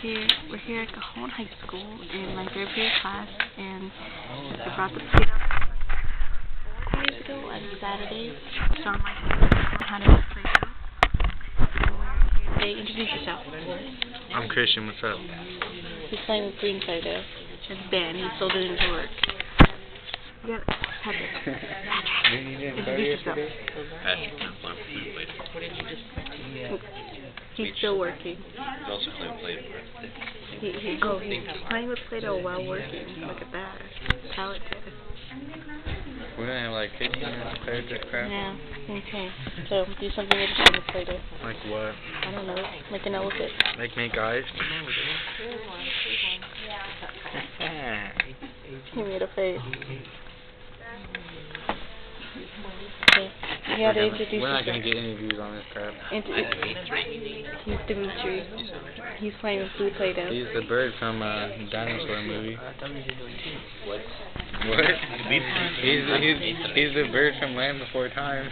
We're here at Cajon High School in my third period class, and I brought the playdoh 4 days ago on Saturday. So my class learned how to make playdoh. Hey, introduce yourself. I'm Christian. What's up? He's playing with green playdoh. It's Ben. He's still doing his work. You got Patrick. Introduce yourself. Patrick, I'm playing with blue playdoh. What did you just practice? He's still working. He's also playing playdoh. He's playing with Play-Doh while working. Look at that. Talented. We're gonna have like 15 minutes to play with this crap. Yeah. Okay. So do something interesting with Play-Doh. Like what? I don't know. Make an elephant. Like make eyes? He made a face. Okay. You gotta introduce We're not yourself. gonna get any views on this crap. He's Dimitri. He's playing with blue Play-Doh. He's the bird from dinosaur movie. What? What? He's the bird from Land Before Time.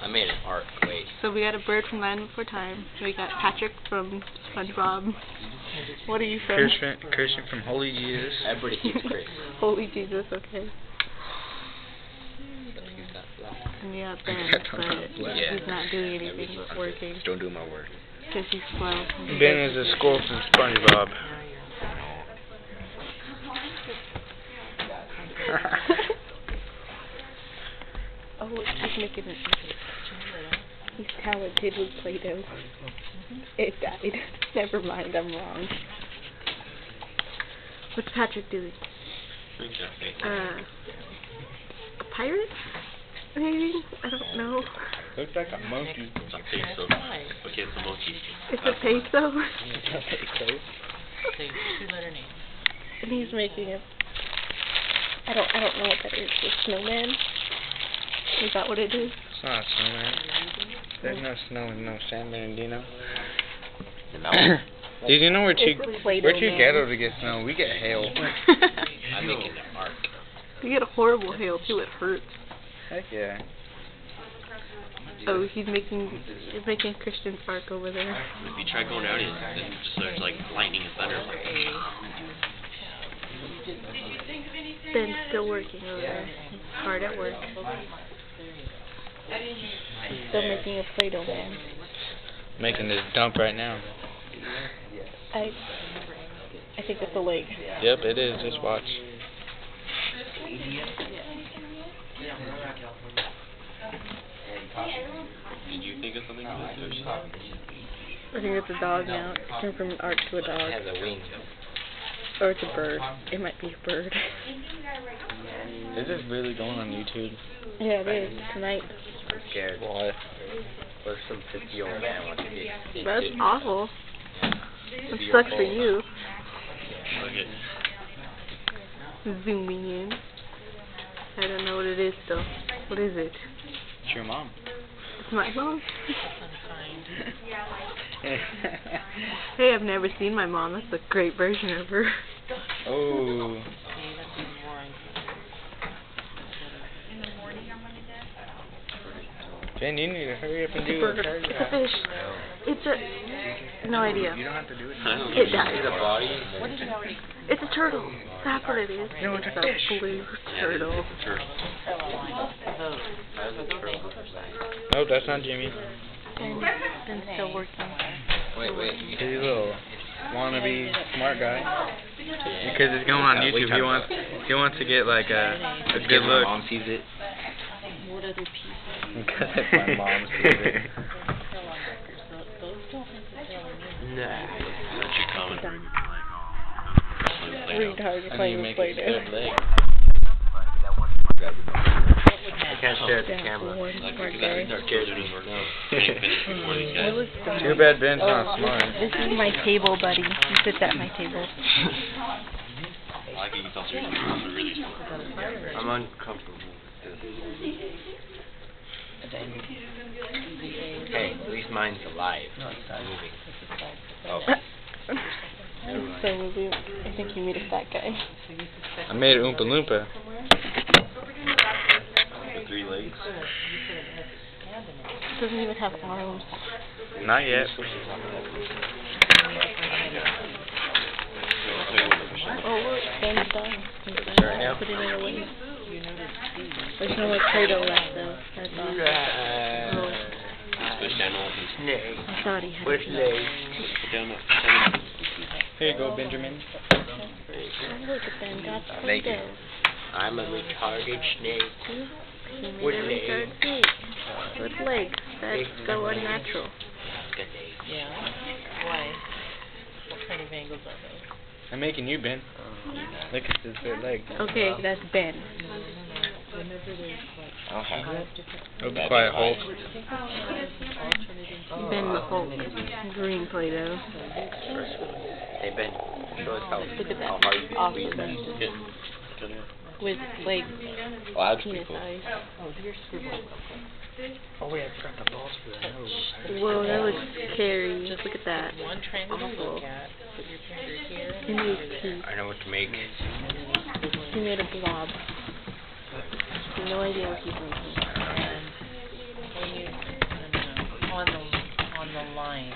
I made an arc. Wait. So we got a bird from Land Before Time. We got Patrick from SpongeBob. What are you from? Christian from Holy Jesus. Everybody hates Chris. Holy Jesus, okay. And yeah, Ben, but he's not doing anything but working. Don't do my work. Because he's slow. Ben is a squirrel from SpongeBob. Oh, he's making it. He's talented with Play-Doh. It died. Never mind, I'm wrong. What's Patrick doing? A pirate? Maybe? I don't know. Looks like a monkey. It's a peso. Okay, it's a monkey. It's a peso? It's a peso. And he's making a... I don't know what that is. A snowman? Is that what it is? It's not a snowman. There's no snow and no San Bernardino. Did you know we're too ghetto to get snow? We get hail. I'm making an arc. You get a horrible hail too. It hurts. Heck yeah. Oh, he's making Christian's arc over there. If you try going out, it just starts like lightning and thunder. Ben's still working over there. He's hard at work. He's still making a Play-Doh man. Making this dump right now. I think that's a lake. Yep, it is. Just watch. Did you think of something? I think it's a dog now. It turned from an arc to a dog. It has a wing. Or it's a bird. It might be a bird. Is this really going on YouTube? Yeah, it is. Tonight. I'm scared. Why? What if some 50-year-old man wants to get... That's awful. It sucks for you. Okay. Zooming in. I don't know what it is still. What is it? It's your mom. It's my mom? Hey, I've never seen my mom. That's a great version of her. Oh. Ben, you need to hurry up and do It's a fish. It's a... No idea. You don't have to do it. It died. The body? It's a turtle. That's what it is. No, it's a fish. Blue turtle. Turtle. Nope, that's not Jimmy. Ben's still working. Wait. He's a little wannabe smart guy. Because it's going on YouTube. He wants to get like a good look. My mom sees it. What other people? Because my mom sees it. Nah. That's your comment. Retard playing with Play-Doh. I can't stare at the camera. Too bad Ben's not smart. This is my table, buddy. He sits at my table. I'm uncomfortable. Hey, at least mine's alive. No, it's not moving. Oh. So I think you meet a fat guy. I made an Oompa Loompa. With 3 legs. It doesn't even have arms. Not yet. Oh, look, Ben's done. Sorry, now? Put it in away. There's no more playdoh left, though. That's all. Push down on some snake. I thought he had Push it. leg. Put down that. Here you go, Benjamin. Oh, look at Ben got Thank you. playdoh. I'm a retarded snake. See? He made With a legs. retarded snake. With legs. That's so unnatural. Good legs. Yeah. Why? What kind of angles are those? I'm making you, Ben. Look at his leg. Okay, that's Ben. Okay. Oh, be quiet, Hulk. Ben the Hulk. Green Play-Doh. Hey, Ben. Show us how, Look at that. how hard you can Awesome. squeeze that. With, like, Oh, that's pretty penis cool. eyes. Oh, wait, I forgot the balls for that. Whoa, that looks scary. Just look at that. One triangle to Awful. look at. Put your finger here. He made teeth. I know what to make. He made a blob. No idea what he's making. And when you on the line.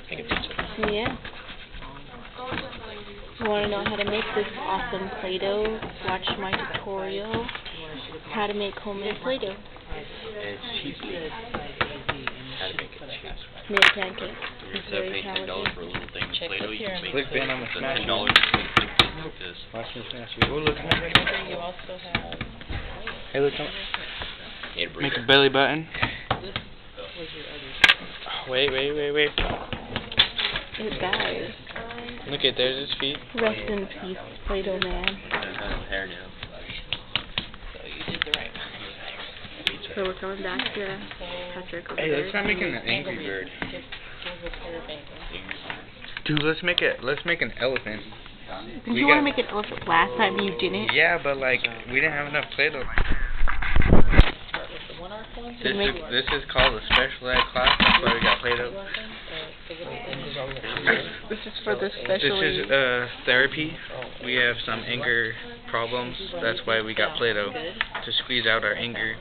Take a picture. Yeah. You want to know how to make this awesome Play-Doh? Watch my tutorial. How to make homemade Play-Doh. And it's cheap. How to make it cheap. Made a pancake. It's Instead of very paying $10 challenging. for a little thing, Check Play-Doh, the you can make pyramid. Look, Ben, I'm for gonna smash $10 you. like this. Watch me smash you. Oh, look. Remember, you also have. Hey, look. Come. Yeah, breathe. Make a belly button. This was your other. Wait. It dies. Look at there's his feet. Rest in peace, Play-Doh man. Doesn't have hair now. So you did the right one. So we're coming back to Patrick over Hey, there. let's not make an angry bird. Give a pair of angles. Dude, let's make an elephant. Didn't you want to make an elephant last time you didn't? Yeah, but like we didn't have enough Play-Doh. Start with the 1 arc one. This is called a special ed class. That's why we got Play-Doh. This is for the This specially. is therapy. We have some anger problems. That's why we got Play-Doh to squeeze out our anger.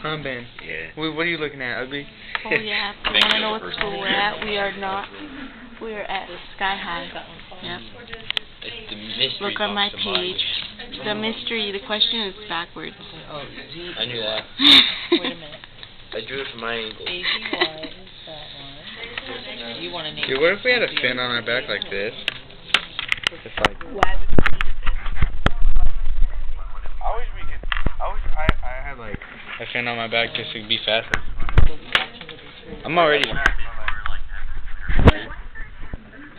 Huh, Ben? Yeah. What are you looking at, ugly? Oh yeah, if you want to know what school we're at, we are at Sky High. Yep. It's the mystery Look on my box of mine. page. The mystery, the question is backwards. Oh, Z. I knew that. Wait a minute. I drew it from my angle. AZY is that one. You want to name Dude, what if we had a fin on our back like this? Just like. Why would we need I had like a fin on my back just to be faster. I'm already.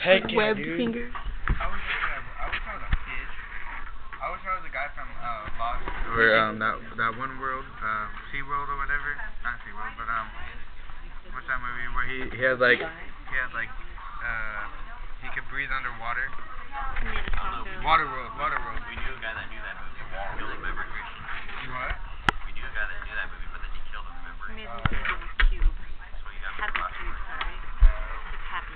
Heck yeah, webbed dude. fingers? I wish I was a guy from Lost or that one world, SeaWorld or whatever. Not SeaWorld, but what's that movie where he could breathe underwater? Waterworld. We knew a guy that knew that movie. Killed him, remember? What? We knew a guy that knew that movie, but then he killed him, remember? Made me think of a cube. So he got Happy rocked. cube, sorry. It's happy.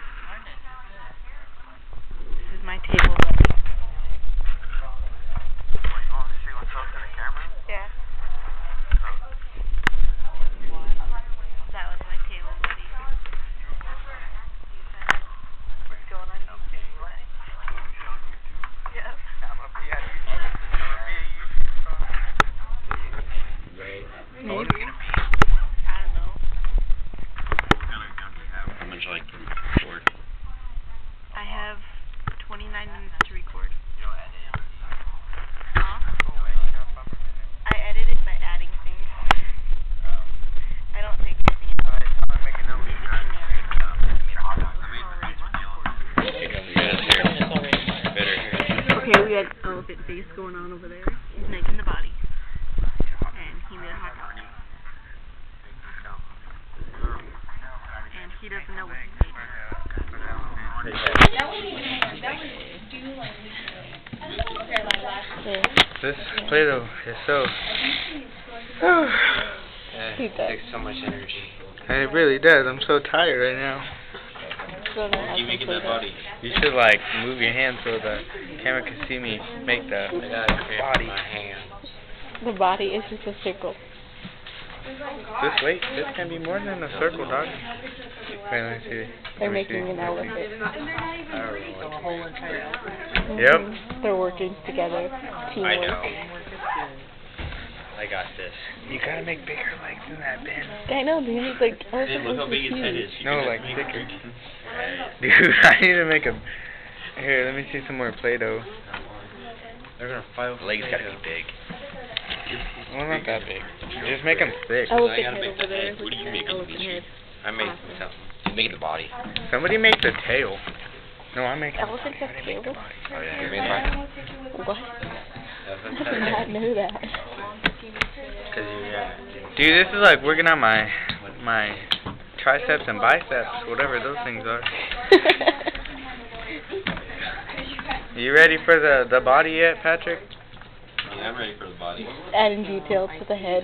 This is my table buddy. Yeah. That was my table buddy. What's going on YouTube? Yep. What are we gonna be? I don't know. What kind of gun do you have? How much like to record? I have 29 minutes to record. You don't edit it. Huh? I edit it by adding things. I don't take anything out. Okay, we had elephant face going on over there. He's making the body. And he made a hot dog. And he doesn't know what he's making. This Play-Doh is so. It takes so much energy. It really does. I'm so tired right now. You making that body? You should like move your hand so the camera can see me make the I got it body. my hand. The body is just a circle. Wait, this can be more than a circle, dog. Wait, let me see. They're making an elephant. So a whole entire elephant. Yep. They're working together. Teamwork. I know. Teamwork is good. I got this. You gotta make bigger legs than that, Ben. I know, they need like Hey, look how elephant big his head huge. is. You No, can like just thicker. make Dude, I need to make a... Here, let me see some more Play-Doh. They're gonna fight with legs. Gotta be big. Well, not that big. Just make them thick. Elephant I gotta head make over the there. head. What are you Look at making, elephant Dimitri? head. I made Awesome. something. You making the body. Somebody make the tail. No, I'm making... Elephants have tails? Oh yeah, you made the body. What? I did not know that. Cause you, Dude, this is like working on my triceps and biceps, whatever those things are. You ready for the body yet, Patrick? Yeah, I'm ready for the body. Adding detail to the head.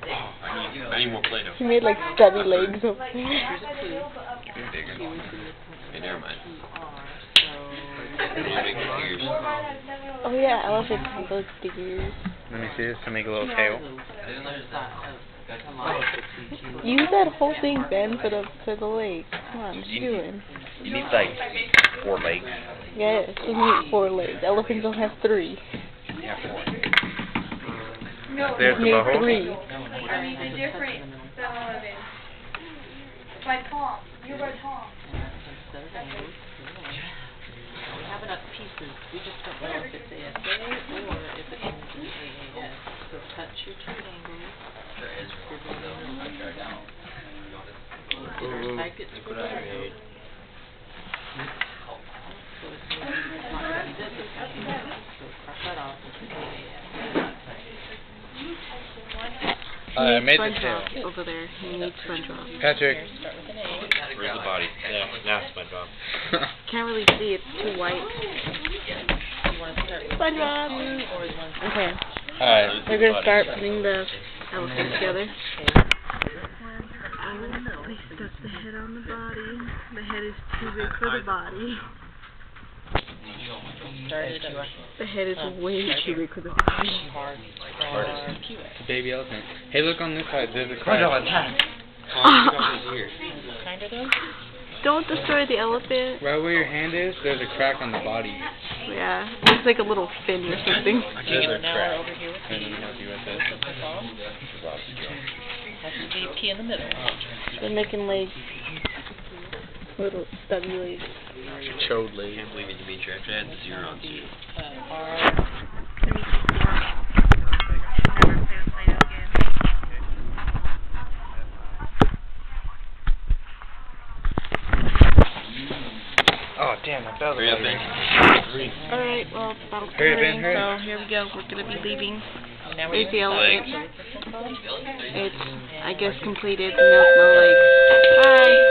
I need more Play-Doh. He made like stubby legs over there. Bigger. Okay, never mind. I'm gonna make the ears. Oh yeah, elephants have those big ears. Let me see this to make a little tail. Use that whole thing, Ben, for the leg. Come on, what you doing? You need like 4 legs. Yes, you need 4 legs. Elephants don't have 3. Yeah, 4. There's the You need butthole. 3. I mean, the difference, by Tom, you're by Tom. We have enough pieces. We just don't know if it's ASA or if it's AAS. So touch your two angles. Type it through the road. So it's not going to be this, it's going to be this. So cross that off. It's AAS. I made the tail. SpongeBob over there. You need SpongeBob. Patrick. Start with an A. Where's the body? Yeah, now it's my job. Can't really see. It's too white. You want to start with SpongeBob. two or you want to Okay. Alright. We're gonna start putting the elephant together. That's the head on the body. The head is too big for the body. start it up. The head is way too big for the body. Hard. It's a baby elephant. Hey, look on this side. There's a crack. Kind of though? Don't destroy the elephant. Right where your hand is, there's a crack on the body. Yeah, it's like a little fin or something. There's a Now crack. we're over here with Let me help you with this. That's all. That's the deep key in the middle. They're making legs. Little stubby legs. Chode I leg. can't believe it, Dimitri. I actually had the 0 on 2. R. Oh, damn, I fell. Hurry up, Ben. Alright, well, it's about Hurry, Ben, time, hurry. so here we go. We're gonna be leaving. Now There's the we're elephant. Legs. It's, I guess, completed. No legs. Bye!